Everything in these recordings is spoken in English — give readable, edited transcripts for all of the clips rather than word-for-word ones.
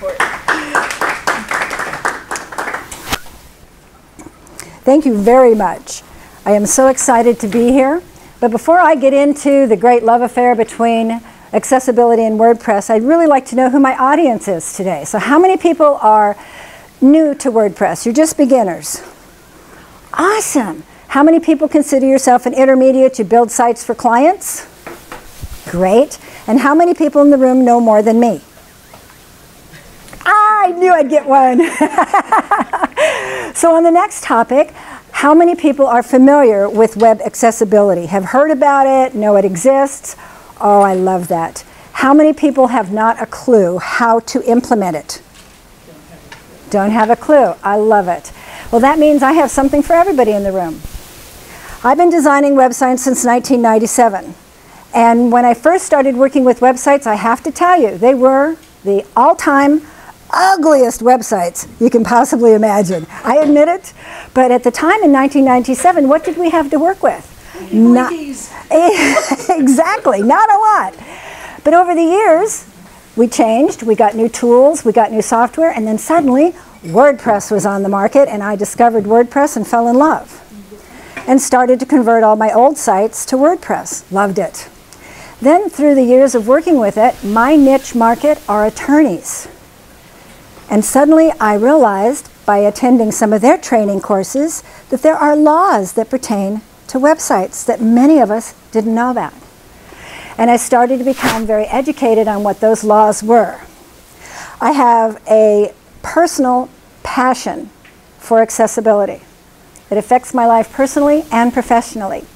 Davenport. Thank you very much. I am so excited to be here. But before I get into the great love affair between accessibility and WordPress, I'd really like to know who my audience is today. So how many people are new to WordPress? You're just beginners. Awesome. How many people consider yourself an intermediate? You build sites for clients? Great. And how many people in the room know more than me? I knew I'd get one. So on the next topic, how many people are familiar with web accessibility? Have heard about it, know it exists? Oh, I love that. How many people have not a clue how to implement it? Don't have a clue. I love it. Well, that means I have something for everybody in the room. I've been designing websites since 1997. And when I first started working with websites, I have to tell you, they were the all-time ugliest websites you can possibly imagine. I admit it, but at the time in 1997, what did we have to work with? Not, exactly, not a lot. But over the years, we changed, we got new tools, we got new software, and then suddenly WordPress was on the market, and I discovered WordPress and fell in love. And started to convert all my old sites to WordPress. Loved it. Then through the years of working with it, my niche market are attorneys. And suddenly I realized by attending some of their training courses that there are laws that pertain to websites that many of us didn't know about. And I started to become very educated on what those laws were. I have a personal passion for accessibility. It affects my life personally and professionally.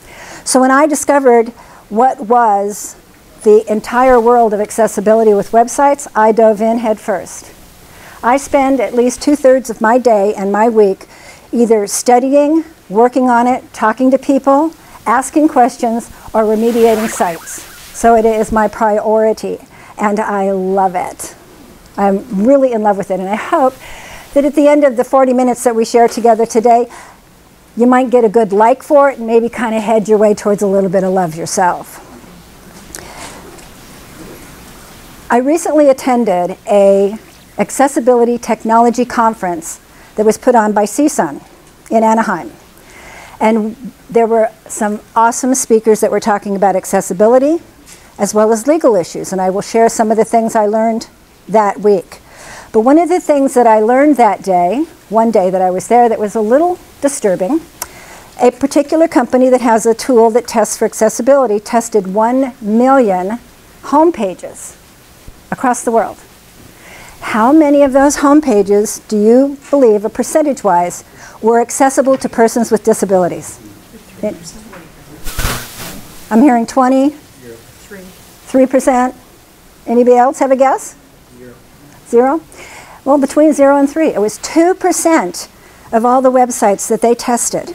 So when I discovered what was the entire world of accessibility with websites, I dove in head first. I spend at least 2/3 of my day and my week either studying, working on it, talking to people, asking questions, or remediating sites. So it is my priority, and I love it. I'm really in love with it, and I hope that at the end of the 40 minutes that we share together today, you might get a good like for it and maybe kind of head your way towards a little bit of love yourself. I recently attended a accessibility technology conference that was put on by CSUN in Anaheim. And there were some awesome speakers that were talking about accessibility as well as legal issues. And I will share some of the things I learned that week. But one of the things that I learned that day, one day that I was there, that was a little disturbing, a particular company that has a tool that tests for accessibility tested 1 million home pages across the world. How many of those home pages do you believe, percentage-wise, were accessible to persons with disabilities? I'm hearing 20? 3%? Anybody else have a guess? 0? Well, between 0 and 3. It was 2% of all the websites that they tested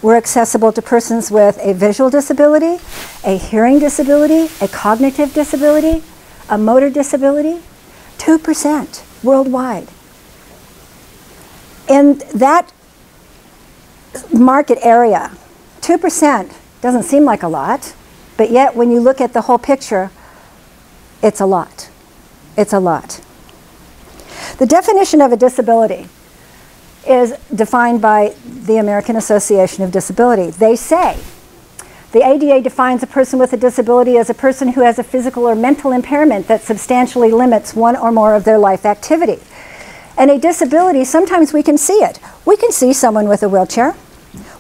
were accessible to persons with a visual disability, a hearing disability, a cognitive disability, a motor disability. 2% worldwide. In that market area, 2% doesn't seem like a lot, but yet when you look at the whole picture, it's a lot. It's a lot. The definition of a disability is defined by the American Association of Disability. They say the ADA defines a person with a disability as a person who has a physical or mental impairment that substantially limits one or more of their life activity. And a disability, sometimes we can see it. We can see someone with a wheelchair.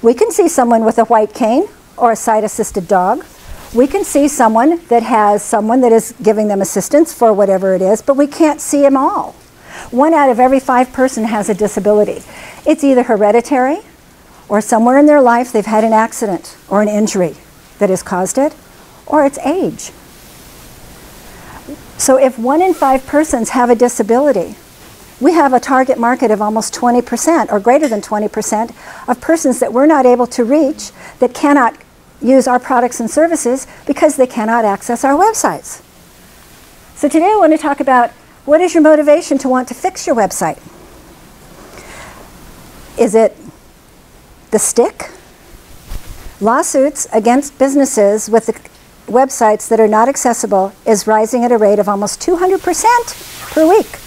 We can see someone with a white cane or a sight-assisted dog. We can see someone that has someone that is giving them assistance for whatever it is, but we can't see them all. 1 out of every 5 person has a disability. It's either hereditary or somewhere in their life they've had an accident or an injury that has caused it, or it's age. So if 1 in 5 persons have a disability, we have a target market of almost 20% or greater than 20% of persons that we're not able to reach that cannot use our products and services because they cannot access our websites. So today I want to talk about what is your motivation to want to fix your website? Is it the stick? Lawsuits against businesses with the websites that are not accessible is rising at a rate of almost 200% per week.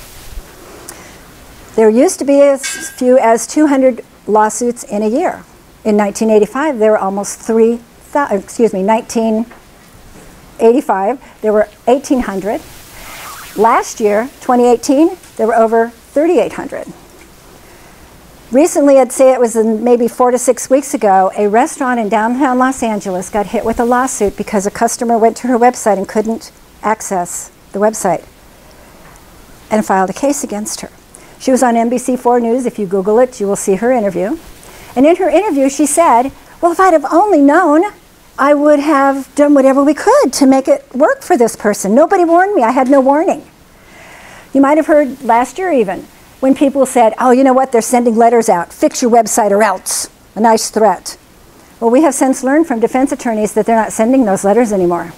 There used to be as few as 200 lawsuits in a year. In 1985, there were almost 1985, there were 1,800. Last year, 2018, there were over 3,800. Recently, I'd say it was maybe 4 to 6 weeks ago, a restaurant in downtown Los Angeles got hit with a lawsuit because a customer went to her website and couldn't access the website and filed a case against her. She was on NBC4 News. If you Google it, you will see her interview. And in her interview, she said, well, if I'd have only known, I would have done whatever we could to make it work for this person. Nobody warned me. I had no warning. You might have heard last year even, when people said, oh, you know what, they're sending letters out. Fix your website or else. A nice threat. Well, we have since learned from defense attorneys that they're not sending those letters anymore.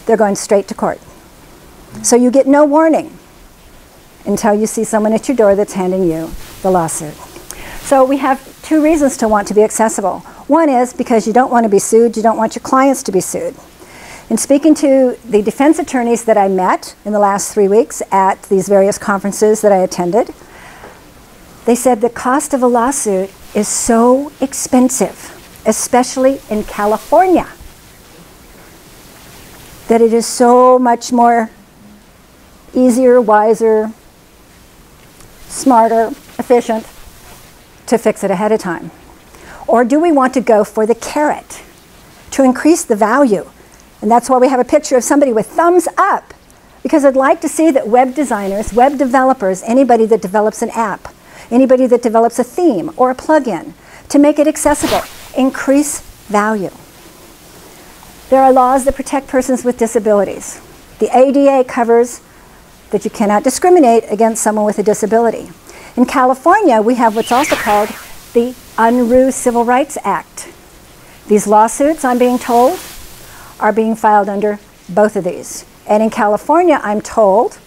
They're going straight to court. So you get no warning until you see someone at your door that's handing you the lawsuit. So we have 2 reasons to want to be accessible. One is because you don't want to be sued. You don't want your clients to be sued. In speaking to the defense attorneys that I met in the last 3 weeks at these various conferences that I attended, they said the cost of a lawsuit is so expensive, especially in California, that it is so much more easier, wiser, smarter, efficient to fix it ahead of time. Or do we want to go for the carrot to increase the value? And that's why we have a picture of somebody with thumbs up, because I'd like to see that web designers, web developers, anybody that develops an app, anybody that develops a theme or a plugin, to make it accessible, increase value. There are laws that protect persons with disabilities. The ADA covers that you cannot discriminate against someone with a disability. In California, we have what's also called the Unruh Civil Rights Act. These lawsuits, I'm being told, are being filed under both of these. And in California, I'm told,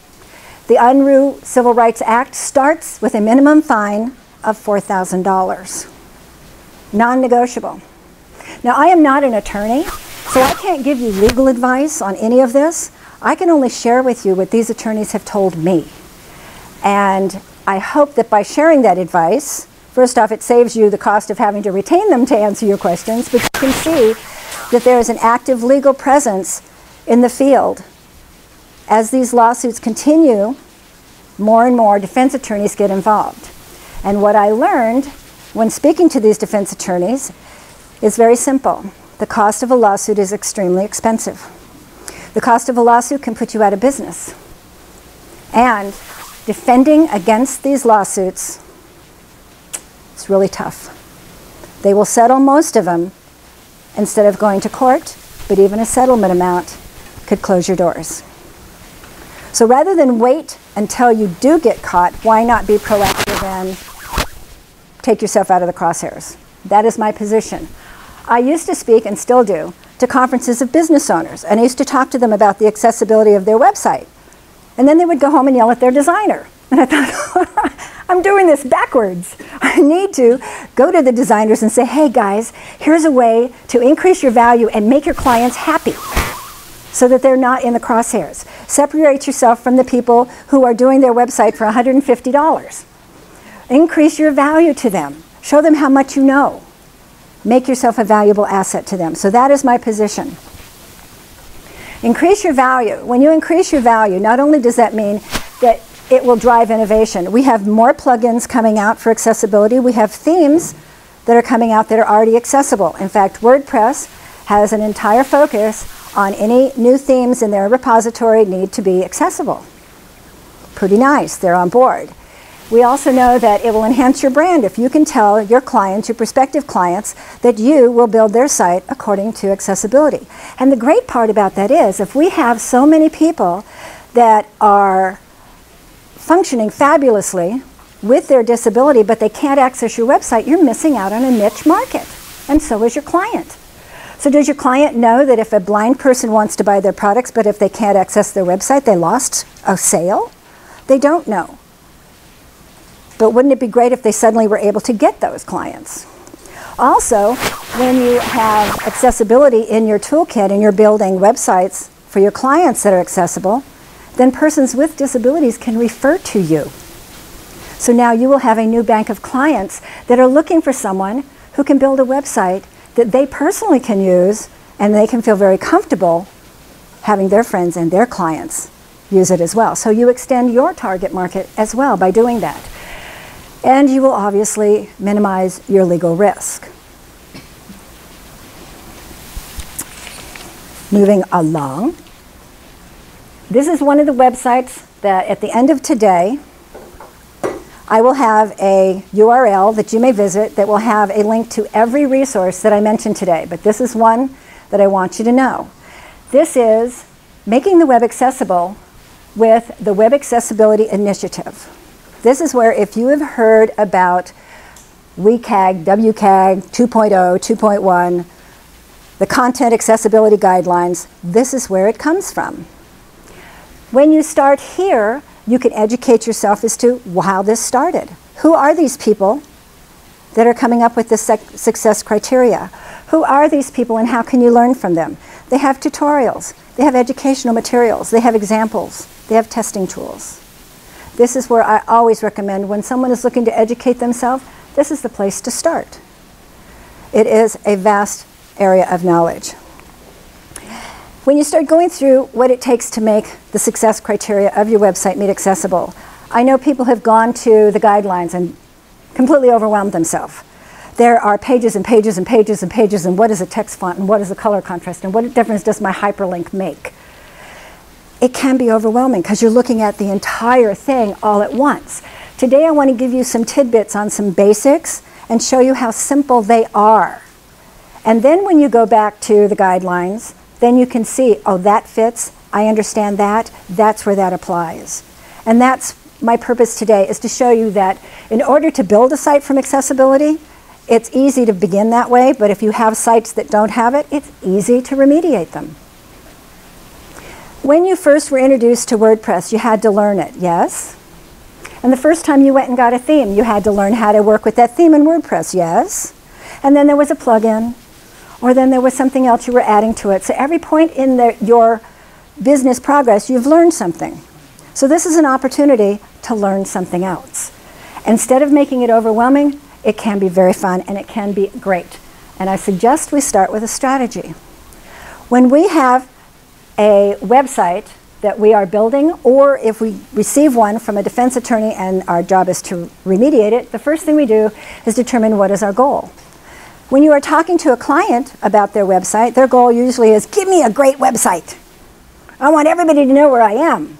the Unruh Civil Rights Act starts with a minimum fine of $4,000. Non-negotiable. Now, I am not an attorney, so I can't give you legal advice on any of this. I can only share with you what these attorneys have told me. And I hope that by sharing that advice, first off, it saves you the cost of having to retain them to answer your questions, but you can see that there is an active legal presence in the field. As these lawsuits continue, more and more defense attorneys get involved. And what I learned when speaking to these defense attorneys is very simple. The cost of a lawsuit is extremely expensive. The cost of a lawsuit can put you out of business. And defending against these lawsuits, it's really tough. They will settle most of them instead of going to court, but even a settlement amount could close your doors. So rather than wait until you do get caught, why not be proactive and take yourself out of the crosshairs? That is my position. I used to speak, and still do, to conferences of business owners, and I used to talk to them about the accessibility of their website. And then they would go home and yell at their designer. And I thought, I'm doing this backwards. I need to go to the designers and say, hey guys, here's a way to increase your value and make your clients happy so that they're not in the crosshairs. Separate yourself from the people who are doing their website for $150. Increase your value to them. Show them how much you know. Make yourself a valuable asset to them. So that is my position. Increase your value. When you increase your value, not only does that mean that it will drive innovation. We have more plugins coming out for accessibility. We have themes that are coming out that are already accessible. In fact, WordPress has an entire focus on any new themes in their repository need to be accessible. Pretty nice. They're on board. We also know that it will enhance your brand if you can tell your clients, your prospective clients, that you will build their site according to accessibility. And the great part about that is if we have so many people that are functioning fabulously with their disability, but they can't access your website, you're missing out on a niche market. And so is your client. So does your client know that if a blind person wants to buy their products, but if they can't access their website, they lost a sale? They don't know. But wouldn't it be great if they suddenly were able to get those clients? Also, when you have accessibility in your toolkit and you're building websites for your clients that are accessible, then persons with disabilities can refer to you. So now you will have a new bank of clients that are looking for someone who can build a website that they personally can use, and they can feel very comfortable having their friends and their clients use it as well. So you extend your target market as well by doing that. And you will obviously minimize your legal risk. Moving along. This is one of the websites that at the end of today, I will have a URL that you may visit that will have a link to every resource that I mentioned today. But this is one that I want you to know. This is making the web accessible with the Web Accessibility Initiative. This is where, if you have heard about WCAG, WCAG 2.0, 2.1, the Content Accessibility Guidelines, this is where it comes from. When you start here, you can educate yourself as to how this started. Who are these people that are coming up with the success criteria? Who are these people and how can you learn from them? They have tutorials, they have educational materials, they have examples, they have testing tools. This is where I always recommend when someone is looking to educate themselves, this is the place to start. It is a vast area of knowledge. When you start going through what it takes to make the success criteria of your website meet accessible, I know people have gone to the guidelines and completely overwhelmed themselves. There are pages and pages and pages and pages, and what is a text font, and what is a color contrast, and what difference does my hyperlink make? It can be overwhelming because you're looking at the entire thing all at once. Today I want to give you some tidbits on some basics and show you how simple they are. And then when you go back to the guidelines, then you can see, oh, that fits, I understand that, that's where that applies. And that's my purpose today, is to show you that in order to build a site from accessibility, it's easy to begin that way, but if you have sites that don't have it, it's easy to remediate them. When you first were introduced to WordPress, you had to learn it, yes? And the first time you went and got a theme, you had to learn how to work with that theme in WordPress, yes? And then there was a plugin, or then there was something else you were adding to it. So every point in your business progress, you've learned something. So this is an opportunity to learn something else. Instead of making it overwhelming, it can be very fun and it can be great. And I suggest we start with a strategy. When we have a website that we are building, or if we receive one from a defense attorney and our job is to remediate it, the first thing we do is determine what is our goal. When you are talking to a client about their website, their goal usually is, give me a great website. I want everybody to know where I am.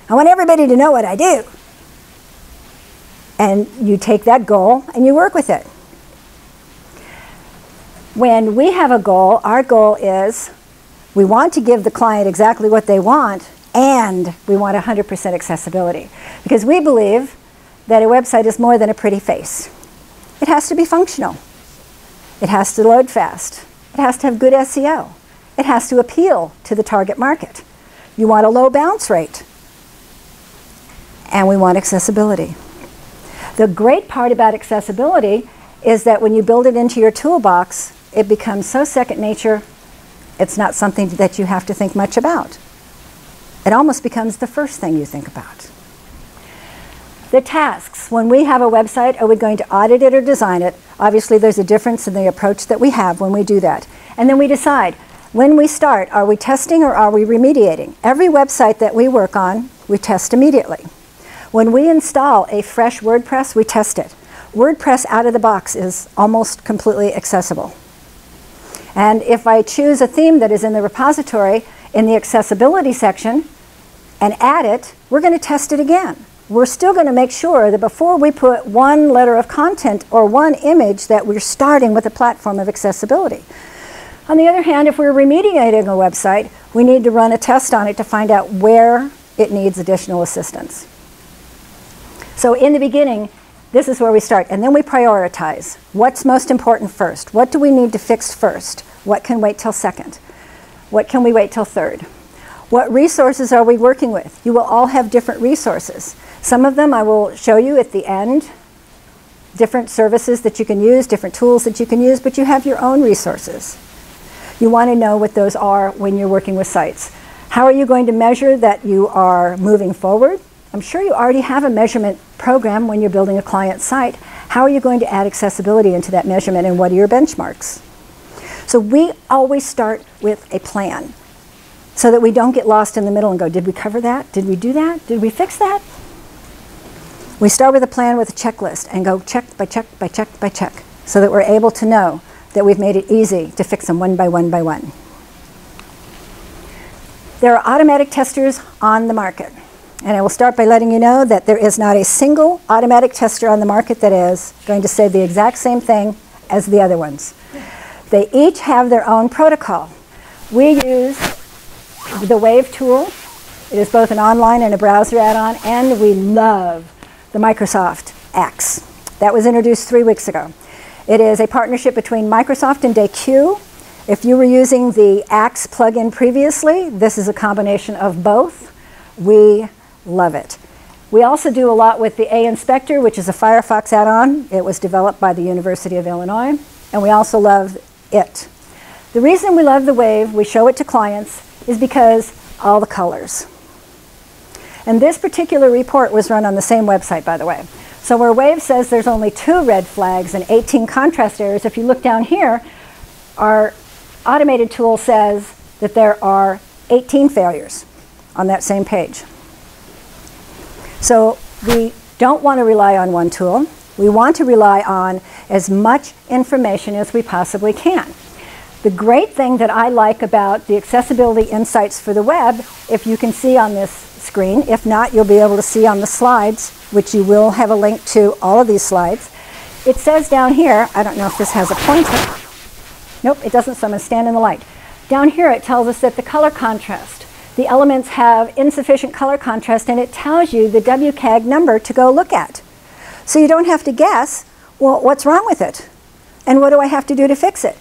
I want everybody to know what I do. And you take that goal and you work with it. When we have a goal, our goal is we want to give the client exactly what they want, and we want 100% accessibility. Because we believe that a website is more than a pretty face. It has to be functional. It has to load fast. It has to have good SEO. It has to appeal to the target market. You want a low bounce rate. And we want accessibility. The great part about accessibility is that when you build it into your toolbox, it becomes so second nature, it's not something that you have to think much about. It almost becomes the first thing you think about. The tasks. When we have a website, are we going to audit it or design it? Obviously, there's a difference in the approach that we have when we do that. And then we decide, when we start, are we testing or are we remediating? Every website that we work on, we test immediately. When we install a fresh WordPress, we test it. WordPress out of the box is almost completely accessible. And if I choose a theme that is in the repository in the accessibility section and add it, we're going to test it again. We're still going to make sure that before we put one letter of content or one image that we're starting with a platform of accessibility. On the other hand, if we're remediating a website, we need to run a test on it to find out where it needs additional assistance. So in the beginning, this is where we start, and then we prioritize. What's most important first? What do we need to fix first? What can wait till second? What can we wait till third? What resources are we working with? You will all have different resources. Some of them I will show you at the end, different services that you can use, different tools that you can use, but you have your own resources. You want to know what those are when you're working with sites. How are you going to measure that you are moving forward? I'm sure you already have a measurement program when you're building a client site. How are you going to add accessibility into that measurement, and what are your benchmarks? So we always start with a plan so that we don't get lost in the middle and go, did we cover that? Did we do that? Did we fix that? We start with a plan with a checklist and go check by check by check by check so that we're able to know that we've made it easy to fix them one by one by one. There are automatic testers on the market. And I will start by letting you know that there is not a single automatic tester on the market that is going to say the exact same thing as the other ones. They each have their own protocol. We use the Wave tool. It is both an online and a browser add-on, and we love the Microsoft X. That was introduced 3 weeks ago. It is a partnership between Microsoft and DayQ. If you were using the Axe plugin previously, this is a combination of both. We love it. We also do a lot with the A-Inspector, which is a Firefox add-on. It was developed by the University of Illinois, and we also love it. The reason we love the Wave, we show it to clients, is because all the colors. And this particular report was run on the same website, by the way. So where Wave says there's only 2 red flags and 18 contrast errors, if you look down here, our automated tool says that there are 18 failures on that same page. So we don't want to rely on one tool. We want to rely on as much information as we possibly can. The great thing that I like about the accessibility insights for the web, if you can see on this screen, if not, you'll be able to see on the slides, which you will have a link to all of these slides. It says down here, I don't know if this has a pointer. Nope, it doesn't, so I'm going to stand in the light. Down here it tells us that the color contrast, the elements have insufficient color contrast, and it tells you the WCAG number to go look at. So you don't have to guess, well, what's wrong with it? And what do I have to do to fix it?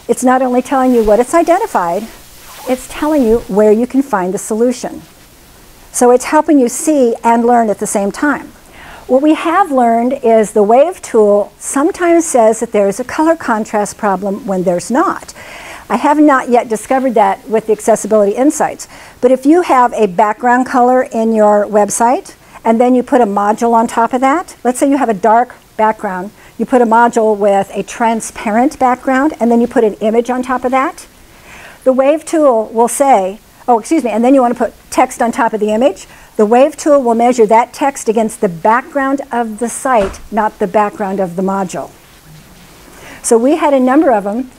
It's not only telling you what it's identified, it's telling you where you can find the solution. So it's helping you see and learn at the same time. What we have learned is the Wave tool sometimes says that there is a color contrast problem when there's not. I have not yet discovered that with the accessibility insights. But if you have a background color in your website and then you put a module on top of that, let's say you have a dark background, you put a module with a transparent background, and then you put an image on top of that, the Wave tool will say, oh, excuse me, and then you want to put text on top of the image, the Wave tool will measure that text against the background of the site, not the background of the module. So we had a number of them.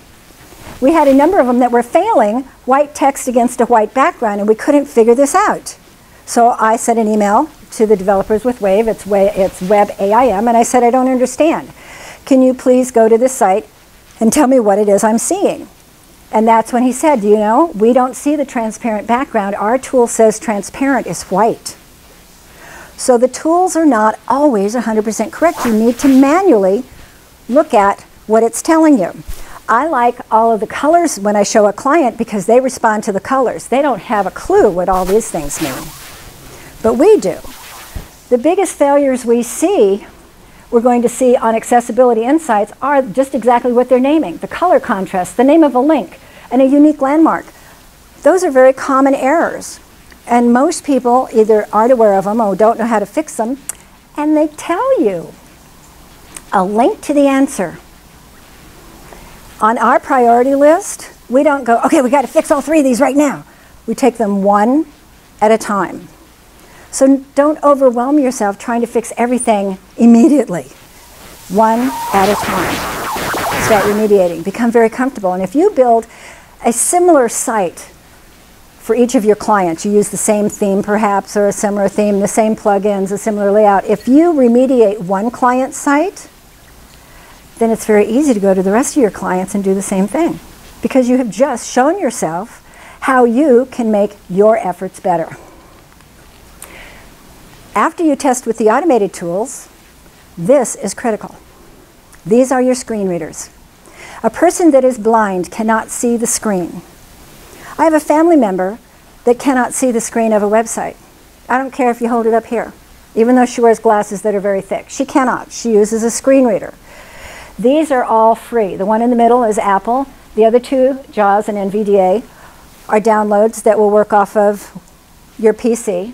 We had a number of them that were failing white text against a white background, and we couldn't figure this out. So I sent an email to the developers with Wave, it's Web AIM, and I said, I don't understand. Can you please go to this site and tell me what it is I'm seeing? And that's when he said, you know, we don't see the transparent background. Our tool says transparent is white. So the tools are not always 100% correct. You need to manually look at what it's telling you. I like all of the colors when I show a client because they respond to the colors. They don't have a clue what all these things mean. But we do. The biggest failures we see, we're going to see on Accessibility Insights, are just exactly what they're naming. The color contrast, the name of a link, and a unique landmark. Those are very common errors. And most people either aren't aware of them or don't know how to fix them, and they tell you a link to the answer. On our priority list, we don't go, okay, we got to fix all 3 of these right now. We take them one at a time. So don't overwhelm yourself trying to fix everything immediately. One at a time. Start remediating. Become very comfortable. And if you build a similar site for each of your clients, you use the same theme perhaps, or a similar theme, the same plugins, a similar layout. If you remediate one client's site, then it's very easy to go to the rest of your clients and do the same thing, because you have just shown yourself how you can make your efforts better. After you test with the automated tools, this is critical. These are your screen readers. A person that is blind cannot see the screen. I have a family member that cannot see the screen of a website. I don't care if you hold it up here, even though she wears glasses that are very thick. She cannot. She uses a screen reader. These are all free. The one in the middle is Apple. The other 2, JAWS and NVDA, are downloads that will work off of your PC.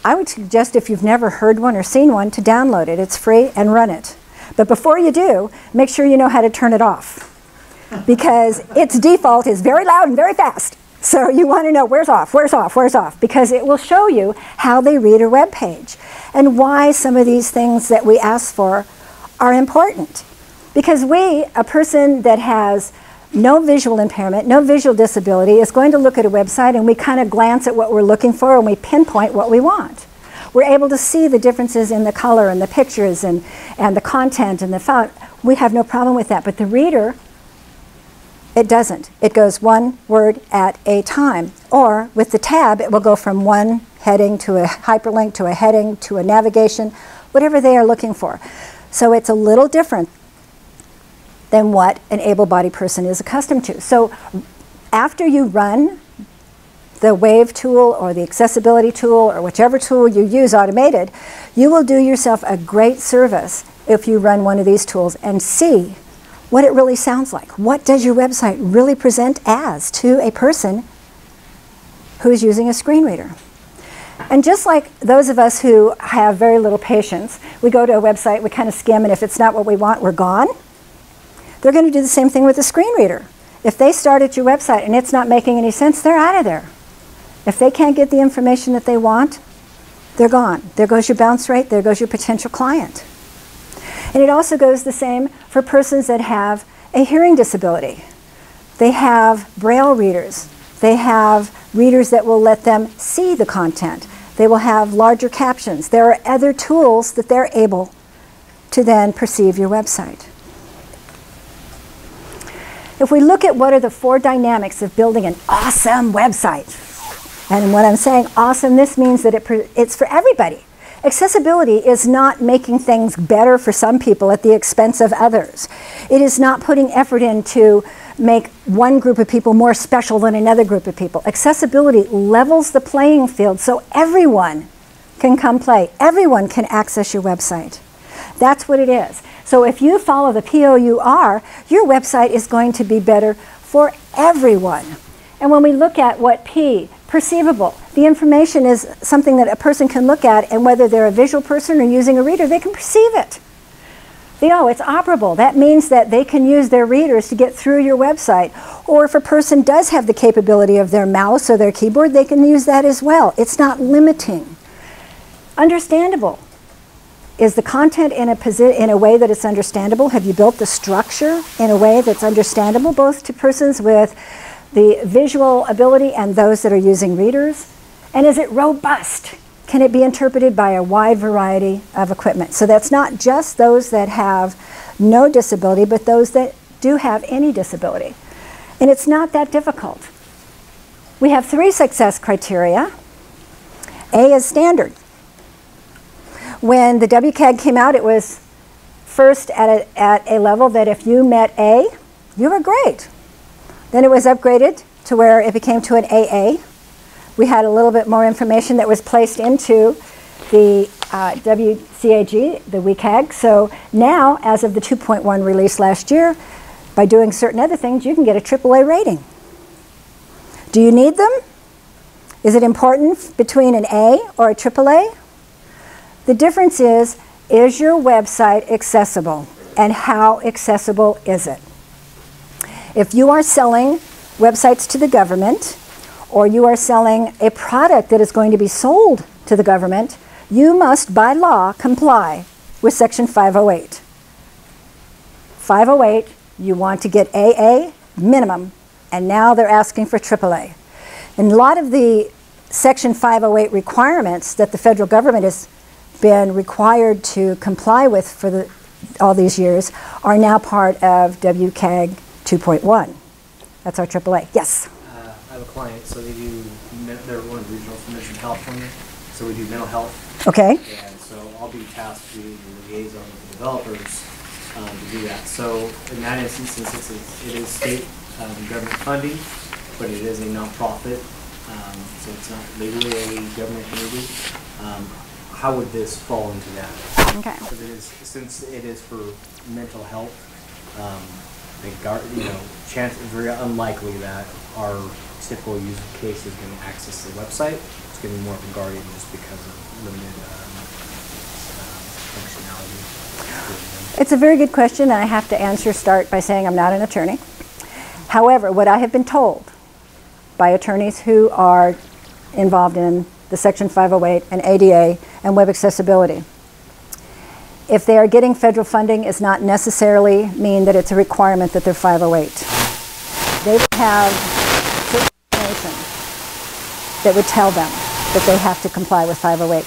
I would suggest, if you've never heard one or seen one, to download it. It's free, and run it. But before you do, make sure you know how to turn it off, because its default is very loud and very fast. So you want to know where's off, where's off, where's off, because it will show you how they read a web page and why some of these things that we ask for are important. Because a person that has no visual impairment, no visual disability, is going to look at a website, and we kind of glance at what we're looking for and we pinpoint what we want. We're able to see the differences in the color and the pictures and the content and the font. We have no problem with that. But the reader, it doesn't. It goes one word at a time. Or with the tab, it will go from one heading to a hyperlink to a heading to a navigation, whatever they are looking for. So it's a little different than what an able-bodied person is accustomed to. So after you run the Wave tool or the accessibility tool or whichever tool you use automated, you will do yourself a great service if you run one of these tools and see what it really sounds like. What does your website really present as to a person who's using a screen reader? And just like those of us who have very little patience, we go to a website, we kind of skim, and if it's not what we want, we're gone. They're going to do the same thing with a screen reader. If they start at your website and it's not making any sense, they're out of there. If they can't get the information that they want, they're gone. There goes your bounce rate, there goes your potential client. And it also goes the same for persons that have a hearing disability. They have Braille readers. They have readers that will let them see the content. They will have larger captions. There are other tools that they're able to then perceive your website. If we look at what are the 4 dynamics of building an awesome website, and when I'm saying awesome, this means that it's for everybody. Accessibility is not making things better for some people at the expense of others. It is not putting effort in to make one group of people more special than another group of people. Accessibility levels the playing field so everyone can come play. Everyone can access your website. That's what it is. So if you follow the POUR, your website is going to be better for everyone. And when we look at what P, perceivable, the information is something that a person can look at, and whether they're a visual person or using a reader, they can perceive it. The O, it's operable. That means that they can use their readers to get through your website. Or if a person does have the capability of their mouse or their keyboard, they can use that as well. It's not limiting. Understandable. Is the content in a way that it's understandable? Have you built the structure in a way that's understandable, both to persons with the visual ability and those that are using readers? And is it robust? Can it be interpreted by a wide variety of equipment? So that's not just those that have no disability, but those that do have any disability. And it's not that difficult. We have 3 success criteria. A is standard. When the WCAG came out, it was first at a level that if you met A, you were great. Then it was upgraded to where it became to an AA. We had a little bit more information that was placed into the WCAG, the WCAG. So now, as of the 2.1 release last year, by doing certain other things, you can get a AAA rating. Do you need them? Is it important between an A or a AAA? The difference is your website accessible? And how accessible is it? If you are selling websites to the government, or you are selling a product that is going to be sold to the government, you must, by law, comply with Section 508. 508, you want to get AA minimum, and now they're asking for AAA. And a lot of the Section 508 requirements that the federal government has been required to comply with for all these years are now part of WCAG 2.1. That's our AAA. Yes? I have a client, so they're one of the regionals from Southern California, so we do mental health. Okay. And so I'll be tasked to be the liaison with the developers to do that. So in that instance, since it is state government funding, but it is a nonprofit, so it's not legally a government entity. How would this fall into that? Okay. Since it is for mental health, chances very unlikely that our typical user case is going to access the website. It's going to be more of a guardian just because of limited functionality. It's a very good question, and I have to start by saying I'm not an attorney. However, what I have been told by attorneys who are involved in the Section 508 and ADA and web accessibility, if they are getting federal funding, does not necessarily mean that it's a requirement that they're 508. They would have certain information that would tell them that they have to comply with 508.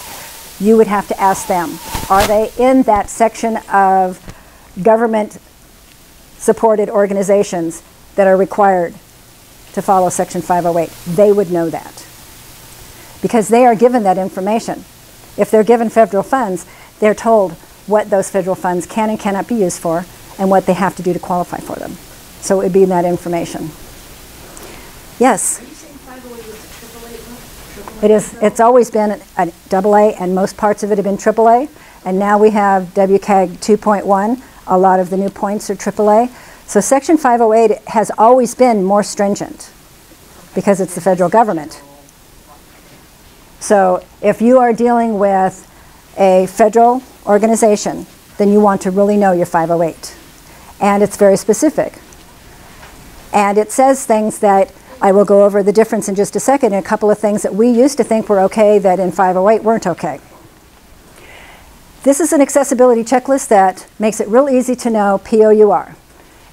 You would have to ask them, are they in that section of government-supported organizations that are required to follow Section 508? They would know that because they are given that information. If they're given federal funds, they're told what those federal funds can and cannot be used for and what they have to do to qualify for them. So it would be in that information. Yes? Are you saying 508 was a AAA? It is. It's always been a AA, and most parts of it have been AAA. And now we have WCAG 2.1. A lot of the new points are AAA. So Section 508 has always been more stringent because it's the federal government. So if you are dealing with a federal organization, then you want to really know your 508. And it's very specific. And it says things that I will go over the difference in just a second, and a couple of things that we used to think were okay that in 508 weren't okay. This is an accessibility checklist that makes it real easy to know POUR.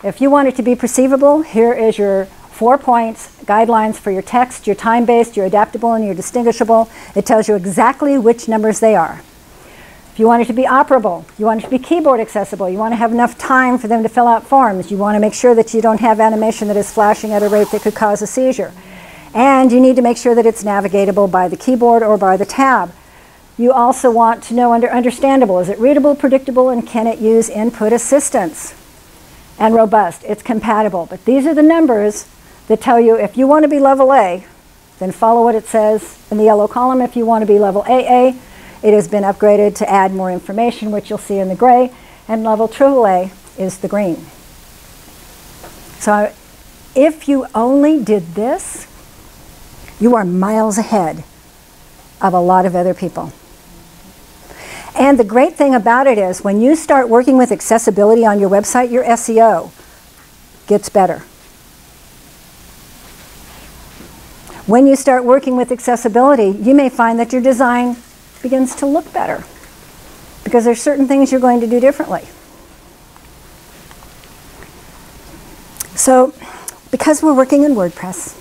If you want it to be perceivable, here is your 4 points, guidelines for your text, your time-based, your adaptable, and your distinguishable. It tells you exactly which numbers they are. If you want it to be operable, you want it to be keyboard accessible, you want to have enough time for them to fill out forms, you want to make sure that you don't have animation that is flashing at a rate that could cause a seizure. And you need to make sure that it's navigatable by the keyboard or by the tab. You also want to know under understandable, is it readable, predictable, and can it use input assistance? And robust, it's compatible. But these are the numbers that tell you if you want to be level A, then follow what it says in the yellow column. If you want to be level AA, it has been upgraded to add more information, which you'll see in the gray, and level AAA is the green. So if you only did this, you are miles ahead of a lot of other people. And the great thing about it is when you start working with accessibility on your website, your SEO gets better. When you start working with accessibility, you may find that your design begins to look better because there's certain things you're going to do differently. So because we're working in WordPress,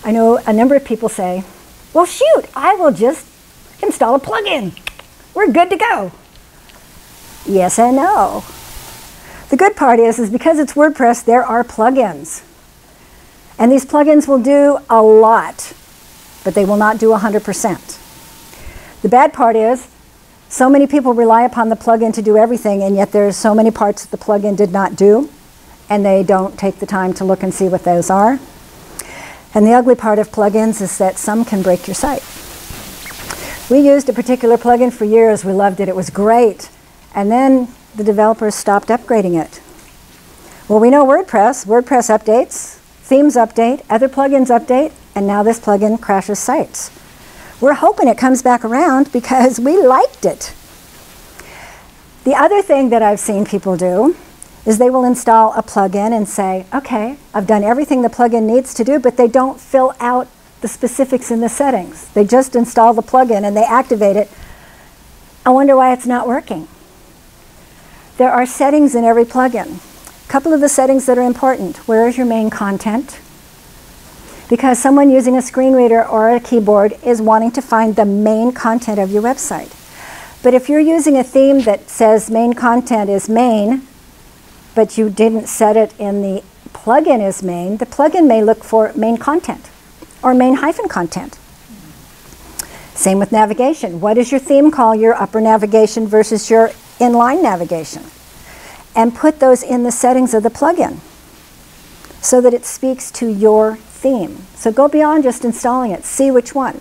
I know a number of people say, well, shoot, I will just install a plugin. We're good to go. Yes and no. The good part is because it's WordPress, there are plugins. And these plugins will do a lot, but they will not do 100%. The bad part is so many people rely upon the plugin to do everything, and yet there's so many parts that the plugin did not do, and they don't take the time to look and see what those are. And the ugly part of plugins is that some can break your site. We used a particular plugin for years. We loved it. It was great. And then the developers stopped upgrading it. Well, we know WordPress updates, themes update, other plugins update, and now this plugin crashes sites. We're hoping it comes back around because we liked it. The other thing that I've seen people do is they will install a plugin and say, okay, I've done everything the plugin needs to do, but they don't fill out the specifics in the settings. They just install the plugin and they activate it. I wonder why it's not working. There are settings in every plugin. A couple of the settings that are important. Where is your main content? Because someone using a screen reader or a keyboard is wanting to find the main content of your website. But if you're using a theme that says main content is main, but you didn't set it in the plugin as main, the plugin may look for main content or main hyphen content. Same with navigation. What does your theme call your upper navigation versus your inline navigation? And put those in the settings of the plugin so that it speaks to your theme. So go beyond just installing it. See which one.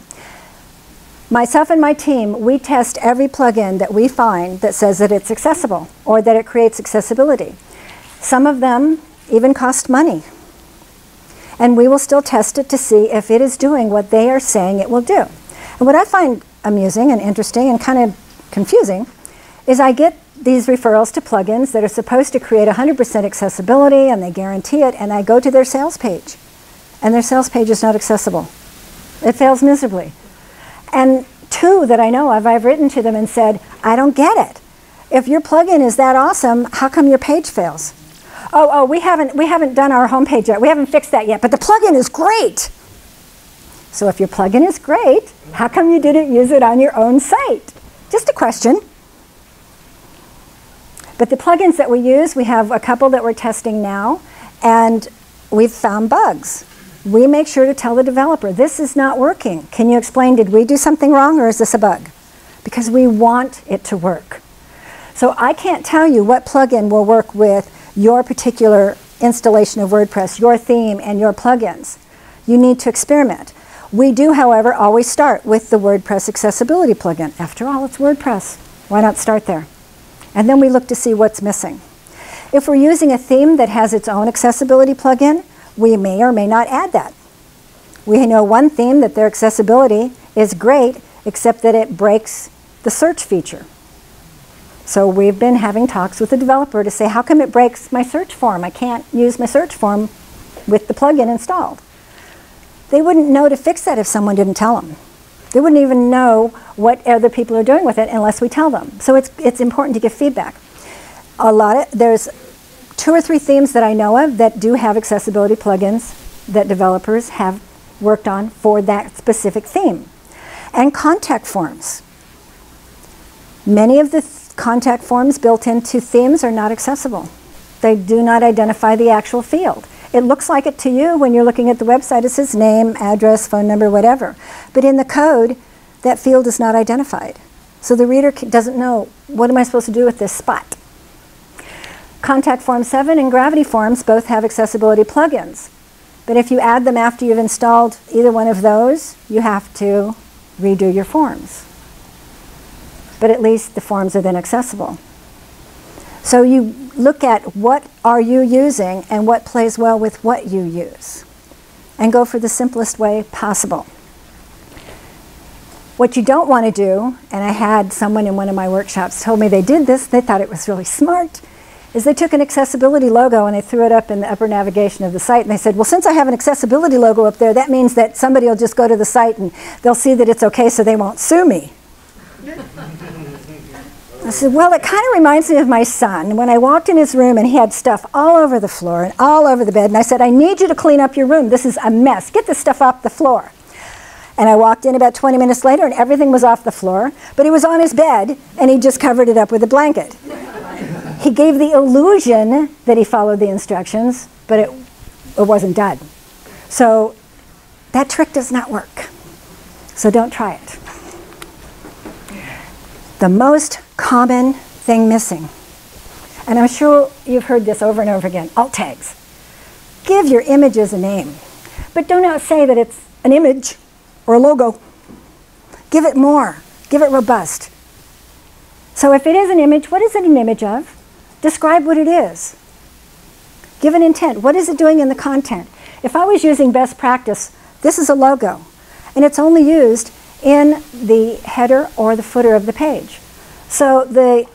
Myself and my team, we test every plugin that we find that says that it's accessible or that it creates accessibility. Some of them even cost money. And we will still test it to see if it is doing what they are saying it will do. And what I find amusing and interesting and kind of confusing is I get these referrals to plugins that are supposed to create 100% accessibility, and they guarantee it, and I go to their sales page, and their sales page is not accessible. It fails miserably. And two that I know of, I've written to them and said, I don't get it. If your plugin is that awesome, how come your page fails? Oh, we haven't done our homepage yet. We haven't fixed that yet, but the plugin is great. So if your plugin is great, how come you didn't use it on your own site? Just a question. But the plugins that we use, we have a couple that we're testing now, and we've found bugs. We make sure to tell the developer, this is not working. Can you explain, did we do something wrong, or is this a bug? Because we want it to work. So I can't tell you what plugin will work with your particular installation of WordPress, your theme, and your plugins. You need to experiment. We do, however, always start with the WordPress accessibility plugin. After all, it's WordPress. Why not start there? And then we look to see what's missing. If we're using a theme that has its own accessibility plugin, we may or may not add that. We know one theme that their accessibility is great, except that it breaks the search feature. So we've been having talks with the developer to say, how come it breaks my search form? I can't use my search form with the plugin installed. They wouldn't know to fix that if someone didn't tell them. They wouldn't even know what other people are doing with it unless we tell them. So it's important to give feedback. There's 2 or 3 themes that I know of that do have accessibility plugins that developers have worked on for that specific theme. And contact forms. Many of the contact forms built into themes are not accessible. They do not identify the actual field. It looks like it to you when you're looking at the website. It says name, address, phone number, whatever. But in the code, that field is not identified. So the reader doesn't know, what am I supposed to do with this spot? Contact Form 7 and Gravity Forms both have accessibility plugins. But if you add them after you've installed either one of those, you have to redo your forms. But at least the forms are then accessible. So you look at what are you using and what plays well with what you use, and go for the simplest way possible. What you don't want to do, and I had someone in one of my workshops told me they did this, they thought it was really smart, is they took an accessibility logo and they threw it up in the upper navigation of the site, and they said, well, since I have an accessibility logo up there, that means that somebody will just go to the site and they'll see that it's okay so they won't sue me. I said, well, it kind of reminds me of my son. When I walked in his room and he had stuff all over the floor and all over the bed, and I said, I need you to clean up your room. This is a mess. Get this stuff off the floor. And I walked in about 20 minutes later and everything was off the floor, but he was on his bed and he just covered it up with a blanket. He gave the illusion that he followed the instructions, but it wasn't done. So that trick does not work. So don't try it. The most common thing missing, and I'm sure you've heard this over and over again, alt tags. Give your images a name, but do not say that it's an image or a logo. Give it more. Give it robust. So if it is an image, what is it an image of? Describe what it is. Give an intent. What is it doing in the content? If I was using best practice, this is a logo, and it's only used in the header or the footer of the page. So the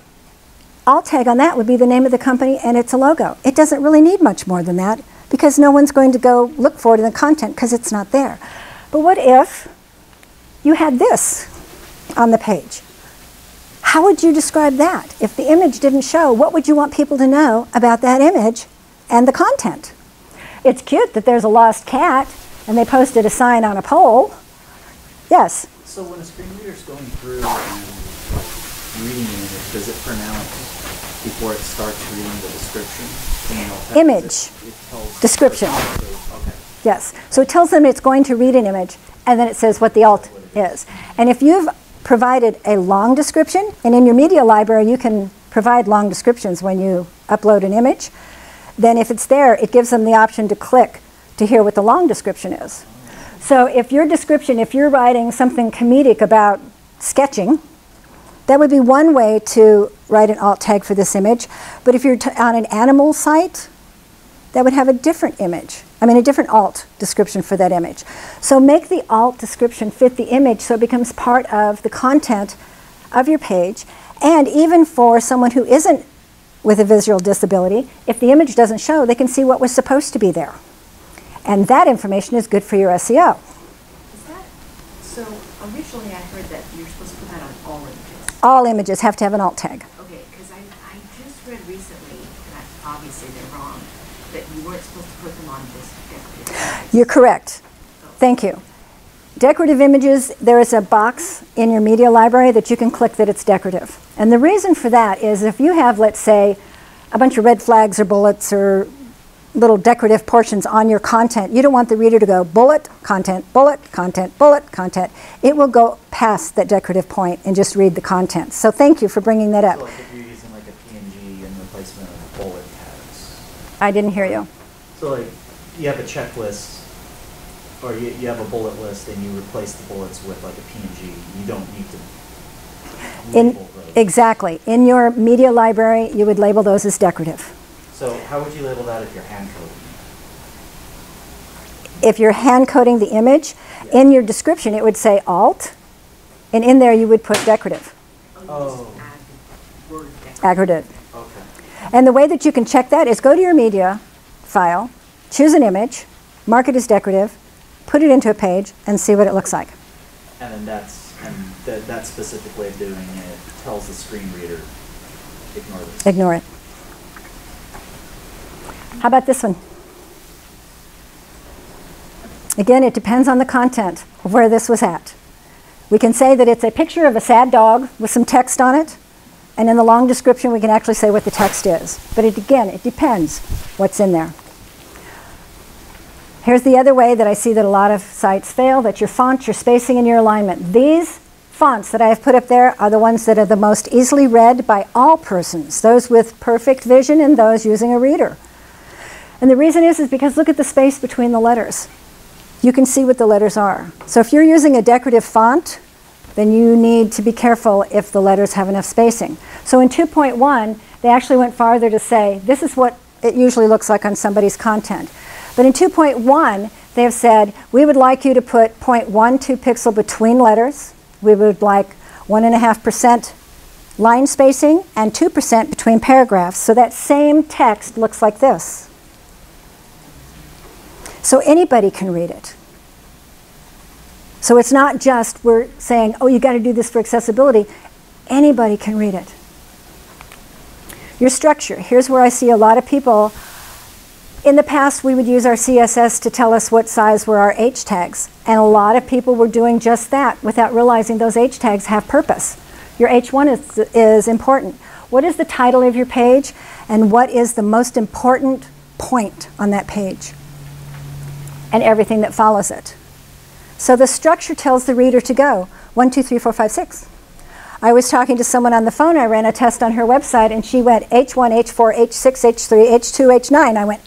alt tag on that would be the name of the company and it's a logo. It doesn't really need much more than that because no one's going to go look for it in the content because it's not there. But what if you had this on the page? How would you describe that? If the image didn't show, what would you want people to know about that image and the content? It's cute that there's a lost cat and they posted a sign on a pole. Yes? So when a screen reader is going through and reading an image, does it pronounce before it starts reading the description? Image. Description. Okay. Yes. So it tells them it's going to read an image, and then it says what the alt is. And if you've provided a long description, and in your media library you can provide long descriptions when you upload an image, then if it's there, it gives them the option to click to hear what the long description is. So if your description, if you're writing something comedic about sketching, that would be one way to write an alt tag for this image. But if you're on an animal site, that would have a different image, I mean a different alt description for that image. So make the alt description fit the image so it becomes part of the content of your page. And even for someone who isn't with a visual disability, if the image doesn't show, they can see what was supposed to be there. And that information is good for your SEO. Is that, so originally I heard that you're supposed to put that on all images. All images have to have an alt tag. Okay, because I just read recently, and obviously they're wrong, that you weren't supposed to put them on this decorative images. You're correct. Thank you. Decorative images, there is a box in your media library that you can click that it's decorative. And the reason for that is if you have, let's say, a bunch of red flags or bullets or little decorative portions on your content, you don't want the reader to go bullet, content, bullet, content, bullet, content. It will go past that decorative point and just read the content. So thank you for bringing that up. So like if you're using like a PNG in replacement of bullet tags. I didn't hear you. So like you have a checklist or you have a bullet list and you replace the bullets with like a PNG. You don't need to label those. Exactly. In your media library, you would label those as decorative. So how would you label that if you're hand coding? If you're hand coding the image, in your description it would say alt, and in there you would put decorative. Oh. Decorative. Okay. And the way that you can check that is go to your media file, choose an image, mark it as decorative, put it into a page, and see what it looks like. And then that specific way of doing it tells the screen reader, ignore this. Ignore it. How about this one? Again, it depends on the content of where this was at. We can say that it's a picture of a sad dog with some text on it, and in the long description we can actually say what the text is. But again, it depends what's in there. Here's the other way that I see that a lot of sites fail, that your font, your spacing, and your alignment. These fonts that I have put up there are the ones that are the most easily read by all persons, those with perfect vision and those using a reader. And the reason is because look at the space between the letters. You can see what the letters are. So if you're using a decorative font, then you need to be careful if the letters have enough spacing. So in 2.1, they actually went farther to say, this is what it usually looks like on somebody's content. But in 2.1, they have said, we would like you to put 0.12 pixel between letters. We would like 1.5% line spacing and 2% between paragraphs. So that same text looks like this. So anybody can read it. So it's not just we're saying, oh, you got to do this for accessibility. Anybody can read it. Your structure. Here's where I see a lot of people. In the past, we would use our CSS to tell us what size were our H tags. And a lot of people were doing just that without realizing those H tags have purpose. Your H1 is important. What is the title of your page? And what is the most important point on that page? And everything that follows it. So the structure tells the reader to go 1, 2, 3, 4, 5, 6. I was talking to someone on the phone. I ran a test on her website, and she went H1, H4, H6, H3, H2, H9. I went,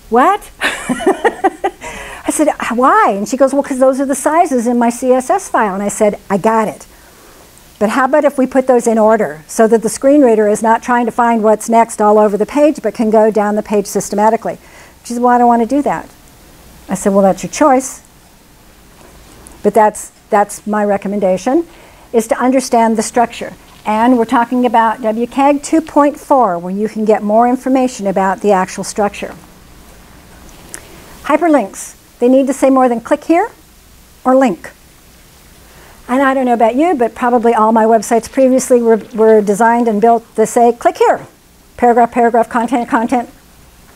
what? I said, why? And she goes, well, because those are the sizes in my CSS file. And I said, I got it. But how about if we put those in order so that the screen reader is not trying to find what's next all over the page, but can go down the page systematically? She said, well, I don't want to do that. I said, well, that's your choice. But that's my recommendation, is to understand the structure. And we're talking about WCAG 2.4, where you can get more information about the actual structure. Hyperlinks. They need to say more than click here or link. And I don't know about you, but probably all my websites previously were designed and built to say, click here. Paragraph, paragraph, content, content,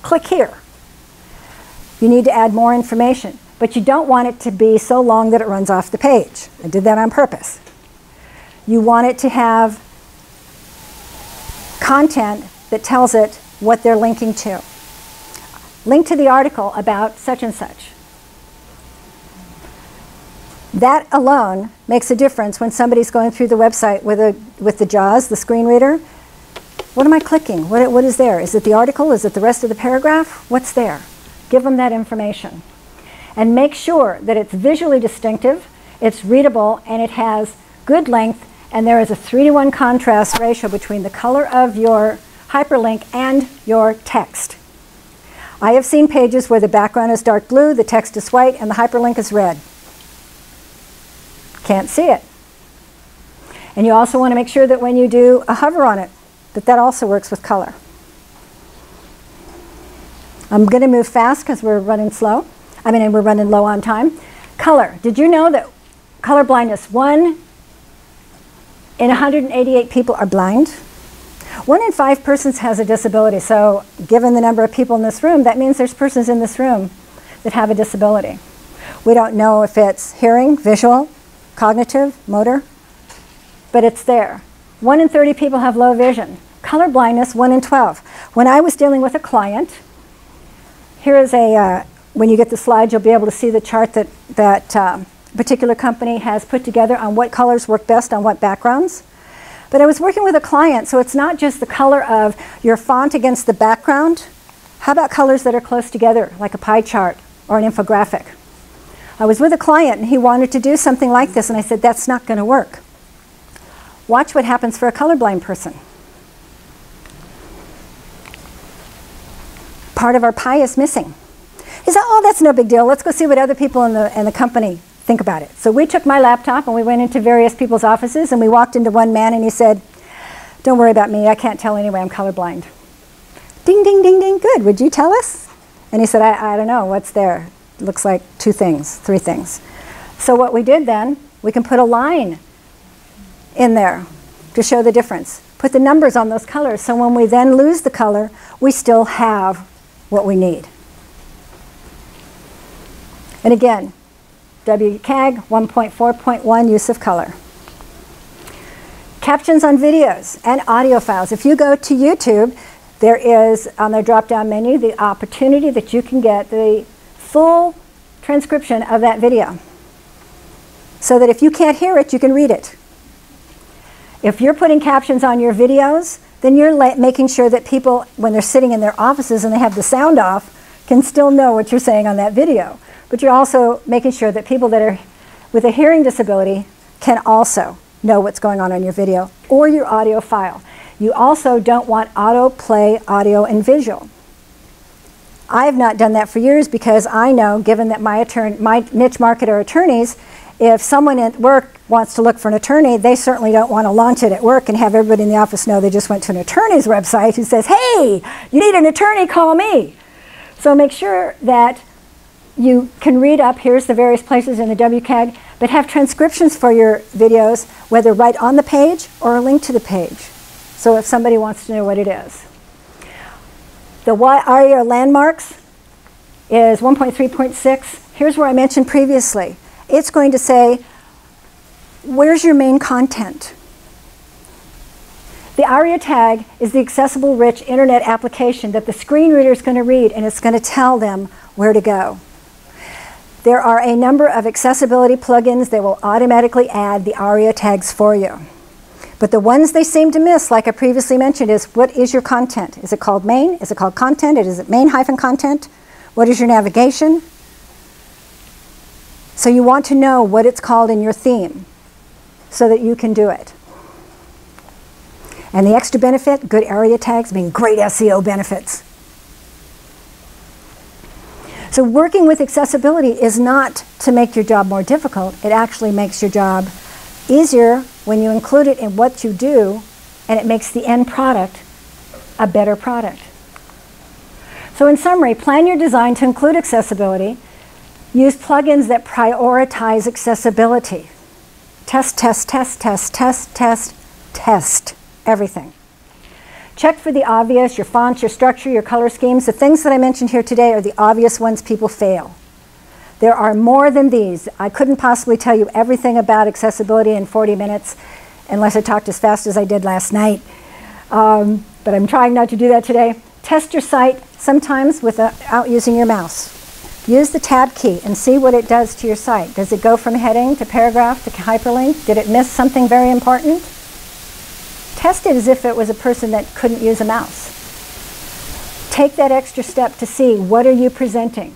click here. You need to add more information, but you don't want it to be so long that it runs off the page. I did that on purpose. You want it to have content that tells it what they're linking to. Link to the article about such and such. That alone makes a difference when somebody's going through the website with the JAWS, the screen reader. What am I clicking? What is there? Is it the article? Is it the rest of the paragraph? What's there? Give them that information. And make sure that it's visually distinctive, it's readable, and it has good length, and there is a 3:1 contrast ratio between the color of your hyperlink and your text. I have seen pages where the background is dark blue, the text is white, and the hyperlink is red. Can't see it. And you also want to make sure that when you do a hover on it, that also works with color. I'm going to move fast because we're running slow. And we're running low on time. Color. Did you know that color blindness, 1 in 188 people are blind? 1 in 5 persons has a disability. So given the number of people in this room, that means there's persons in this room that have a disability. We don't know if it's hearing, visual, cognitive, motor, but it's there. 1 in 30 people have low vision. Color blindness, 1 in 12. When I was dealing with a client, here is when you get the slide, you'll be able to see the chart that particular company has put together on what colors work best on what backgrounds. But I was working with a client, so it's not just the color of your font against the background. How about colors that are close together, like a pie chart or an infographic? I was with a client, and he wanted to do something like this, and I said, that's not going to work. Watch what happens for a colorblind person. Part of our pie is missing. He said, oh, that's no big deal. Let's go see what other people in the company think about it. So we took my laptop and we went into various people's offices, and we walked into one man and he said, don't worry about me. I can't tell anyway. I'm colorblind. Ding, ding, ding, ding. Good. Would you tell us? And he said, I don't know. What's there? It looks like 2 things, 3 things. So what we did then, we can put a line in there to show the difference. Put the numbers on those colors, so when we then lose the color, we still have what we need. And again, WCAG 1.4.1, use of color. Captions on videos and audio files. If you go to YouTube, there is on their drop-down menu the opportunity that you can get the full transcription of that video, so that if you can't hear it, you can read it. If you're putting captions on your videos, then you're making sure that people, when they're sitting in their offices and they have the sound off, can still know what you're saying on that video. But you're also making sure that people that are with a hearing disability can also know what's going on your video or your audio file. You also don't want autoplay audio and visual. I have not done that for years because I know, given that my niche market are attorneys, if someone at work wants to look for an attorney, they certainly don't want to launch it at work and have everybody in the office know they just went to an attorney's website who says, hey, you need an attorney, call me. So make sure that you can read up, here's the various places in the WCAG, but have transcriptions for your videos, whether right on the page or a link to the page. So if somebody wants to know what it is. The ARIA landmarks is 1.3.6. Here's where I mentioned previously. It's going to say, where's your main content? The ARIA tag is the accessible rich internet application that the screen reader is going to read, and it's going to tell them where to go. There are a number of accessibility plugins that will automatically add the ARIA tags for you. But the ones they seem to miss, like I previously mentioned, is what is your content? Is it called main? Is it called content? Is it main-content? What is your navigation? So you want to know what it's called in your theme so that you can do it. And the extra benefit, good ARIA tags mean great SEO benefits. So working with accessibility is not to make your job more difficult. It actually makes your job easier when you include it in what you do, and it makes the end product a better product. So in summary, plan your design to include accessibility. Use plugins that prioritize accessibility. Test, test, test, test, test, test, test everything. Check for the obvious, your fonts, your structure, your color schemes. The things that I mentioned here today are the obvious ones people fail. There are more than these. I couldn't possibly tell you everything about accessibility in 40 minutes unless I talked as fast as I did last night. But I'm trying not to do that today. Test your site sometimes without using your mouse. Use the tab key and see what it does to your site. Does it go from heading to paragraph to hyperlink? Did it miss something very important? Test it as if it was a person that couldn't use a mouse. Take that extra step to see what are you presenting.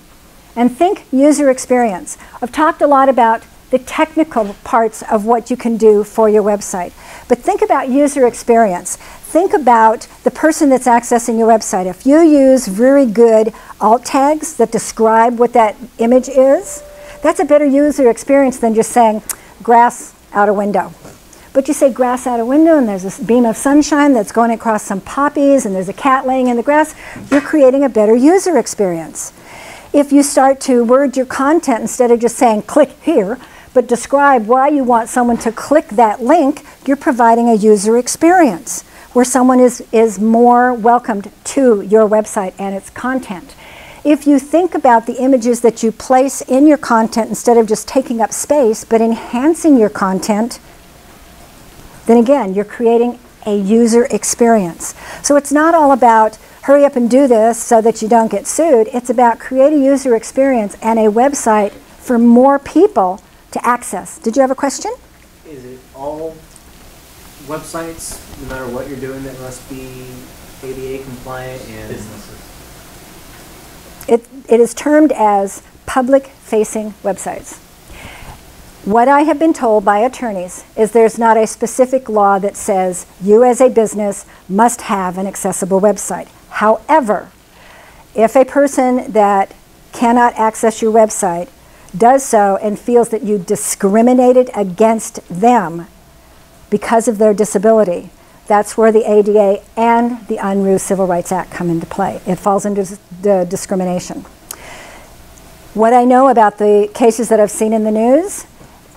And think user experience. I've talked a lot about the technical parts of what you can do for your website. But think about user experience. think about the person that's accessing your website. If you use very good alt tags that describe what that image is, that's a better user experience than just saying grass out a window. But you say grass out a window and there's a beam of sunshine that's going across some poppies and there's a cat laying in the grass, you're creating a better user experience. If you start to word your content instead of just saying click here, but describe why you want someone to click that link, you're providing a user experience where someone is more welcomed to your website and its content. If you think about the images that you place in your content instead of just taking up space, but enhancing your content, then again, you're creating a user experience. So it's not all about hurry up and do this so that you don't get sued. It's about create a user experience and a website for more people to access. Did you have a question? Is it all websites, no matter what you're doing, that must be ADA compliant and Businesses. It is termed as public-facing websites. What I have been told by attorneys is there's not a specific law that says you as a business must have an accessible website. However, if a person that cannot access your website does so and feels that you discriminated against them because of their disability, that's where the ADA and the Unruh Civil Rights Act come into play. It falls into the discrimination. What I know about the cases that I've seen in the news,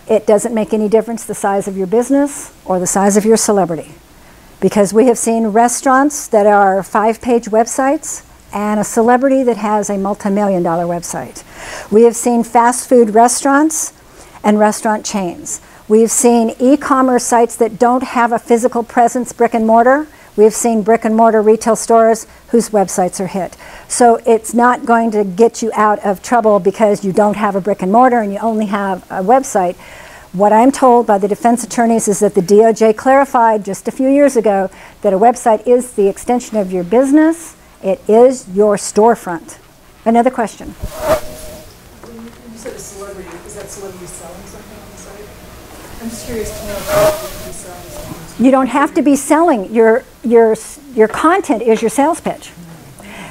it doesn't make any difference the size of your business or the size of your celebrity. Because we have seen restaurants that are 5-page websites and a celebrity that has a multi-million-dollar website. We have seen fast food restaurants and restaurant chains. We've seen e-commerce sites that don't have a physical presence, brick and mortar. We've seen brick and mortar retail stores whose websites are hit. So it's not going to get you out of trouble because you don't have a brick and mortar and you only have a website. What I'm told by the defense attorneys is that the DOJ clarified just a few years ago that a website is the extension of your business. It is your storefront. Another question? When you said a celebrity, is that celebrity selling something on the site? I'm just curious to know if you be selling something. You don't have to be selling. Your content is your sales pitch.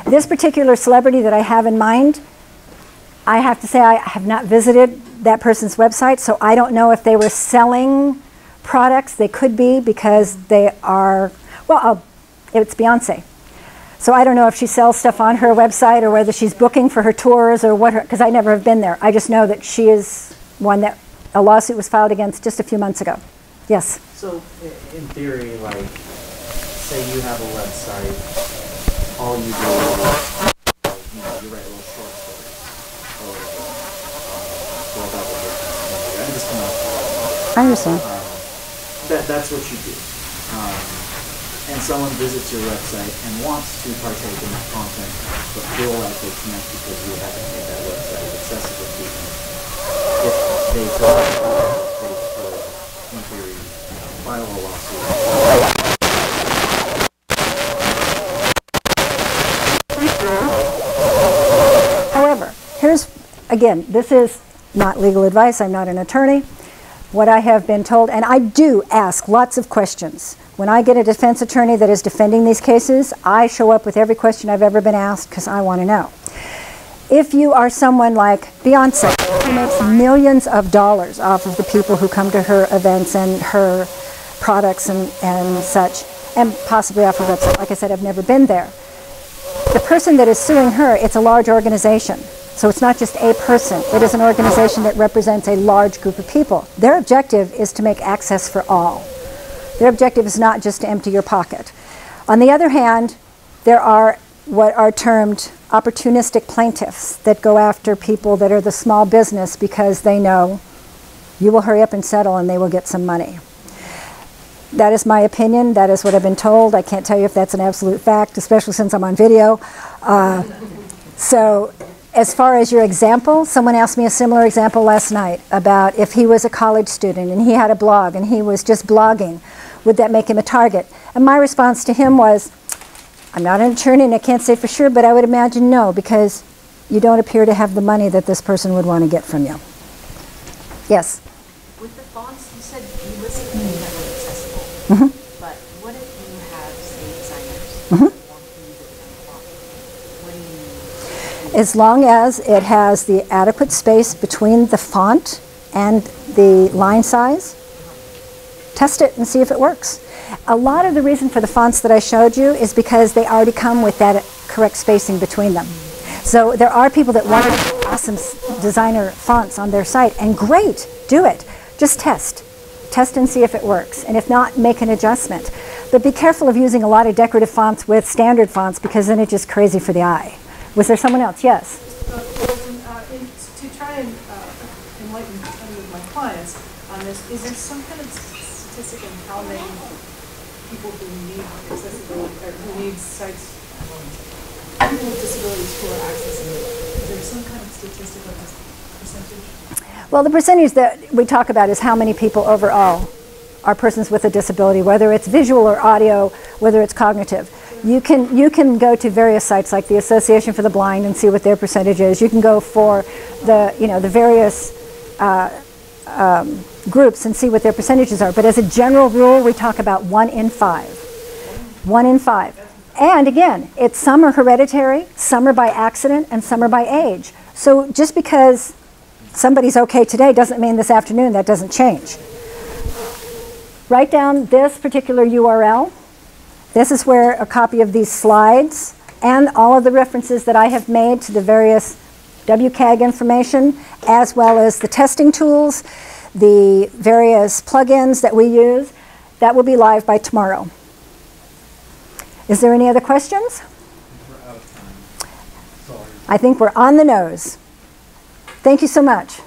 This particular celebrity that I have in mind, I have to say I have not visited that person's website, so I don't know if they were selling products. They could be because they are, well, it's Beyonce. So I don't know if she sells stuff on her website or whether she's booking for her tours or what, because I never have been there. I just know that she is one that a lawsuit was filed against just a few months ago. Yes? So, in theory, like, say you have a website, all you do is, you write little short stories, or go about what you're doing. I'm just coming up. I understand. That's what you do. And someone visits your website and wants to partake in that content, but feel like they can't because you haven't made that website accessible to them. If they feel like they could, in theory, file a lawsuit. However, here's, again, this is not legal advice. I'm not an attorney. What I have been told, and I do ask lots of questions. When I get a defense attorney that is defending these cases, I show up with every question I've ever been asked because I want to know. If you are someone like Beyonce, who makes millions of dollars off of the people who come to her events and her products and such, and possibly off her website, like I said, I've never been there. The person that is suing her, it's a large organization. So it's not just a person. It is an organization that represents a large group of people. Their objective is to make access for all. Their objective is not just to empty your pocket. On the other hand, there are what are termed opportunistic plaintiffs that go after people that are the small business because they know you will hurry up and settle and they will get some money. That is my opinion. That is what I've been told. I can't tell you if that's an absolute fact, especially since I'm on video. So as far as your example, someone asked me a similar example last night about if he was a college student and he had a blog and he was just blogging, would that make him a target? And my response to him was, I'm not an attorney and I can't say for sure, but I would imagine no, because you don't appear to have the money that this person would want to get from you. Yes? With the fonts, you said you listed things that were accessible. Mm-hmm. But what if you have, say, What do you mean? As long as it has the adequate space between the font and the line size, test it and see if it works. A lot of the reason for the fonts that I showed you is because they already come with that correct spacing between them. So there are people that want awesome designer fonts on their site, and great, do it. Just test. Test and see if it works, and if not, make an adjustment. But be careful of using a lot of decorative fonts with standard fonts, because then it's just crazy for the eye. Was there someone else? Yes? To try and enlighten any of my clients on this, is there some kind of statistic on how many people who need accessibility, or who need sites, people with disabilities who are accessing it? Is there some kind of statistic of this percentage? Well, the percentage that we talk about is how many people overall are persons with a disability, whether it's visual or audio, whether it's cognitive. You can go to various sites like the Association for the Blind and see what their percentage is. You can go for the the various groups and see what their percentages are. But as a general rule, we talk about 1 in 5. 1 in 5. And again, some are hereditary, some are by accident, and some are by age. So just because somebody's okay today doesn't mean this afternoon that doesn't change. Write down this particular URL. This is where a copy of these slides and all of the references that I have made to the various WCAG information, as well as the testing tools, the various plugins that we use, that will be live by tomorrow. Is there any other questions? We're out of time. Sorry. I think we're on the nose. Thank you so much.